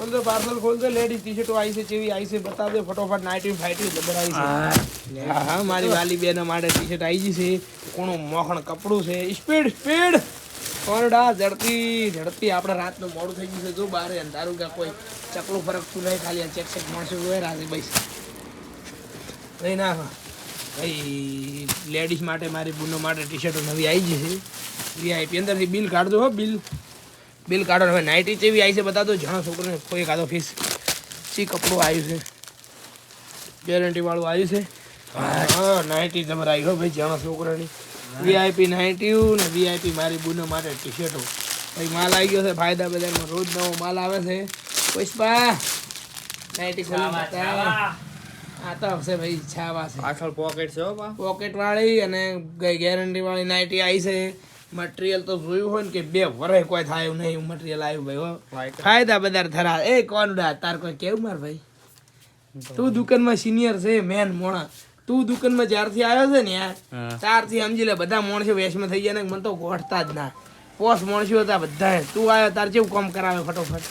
खोल दो पार्सल खोल दो लेडीज टी शर्ट आई से चेवी आई से बता दो फटाफट नाइटी फाइटी जबर आई से हाँ हाँ मारी वाली बेन माटे टी शर्ट आई जी से कोणो मोखण कपड़ू છે સ્પીડ સ્પીડ કોરડા ઝડપી આપણે રાતનું મોડું થઈ ગયું છે જો બારે અંધારું કે કોઈ ચકલું ફરકતું નહીં ખાલી આ ચેક ચેક માણસો જોઈ રાતે બસ નહીં ના ભાઈ લેડીઝ માટે મારી બુનો માટે ટી શર્ટો નવી આવી ગઈ છે વીઆઈપી અંદરથી બિલ કાઢ દો હો બિલ કાઢો હવે નાઇટી જેવી આવી છે બતા દો જણા છોકરાને કોઈ કાઢો ફીસ ચી કપડું આવ્યું છે ગેરંટી વાળું આવ્યું છે હા નાઇટી તમારે આવી હો ભાઈ જણા છોકરાની વીઆઈપી નાઇટી ને વીઆઈપી મારી બુનો માટે ટી શર્ટો ભાઈ માલ આવી ગયો છે ફાયદા બજારમાં રોજ નવો માલ આવે છે પુષ્પા નાઇટી ખોલી આ તો હશે ભાઈ છાવા છે પાછળ પોકેટ છે પોકેટ વાળી અને ગેરંટી વાળી નાઇટી આવી છે મટીરિયલ તો જોયું હોય ને કે 2 વર્ષ કોઈ થાય એવું નહીં મટીરિયલ આવ્યું ભાઈ હો ફાયદા બજાર થરા એ કોણ તાર કોઈ કેવું માર ભાઈ તું દુકાનમાં સિનિયર છે મેન મોણા તું દુકાનમાં જ્યારથી આવ્યો છે ને યાર ત્યારથી સમજી લે બધા માણસો વેશમાં થઈ ગયા ને મને તો ગોઠતા જ ના પોસ માણસો હતા બધા તું આવ્યો તાર જેવું કામ કરાવે ફટોફટ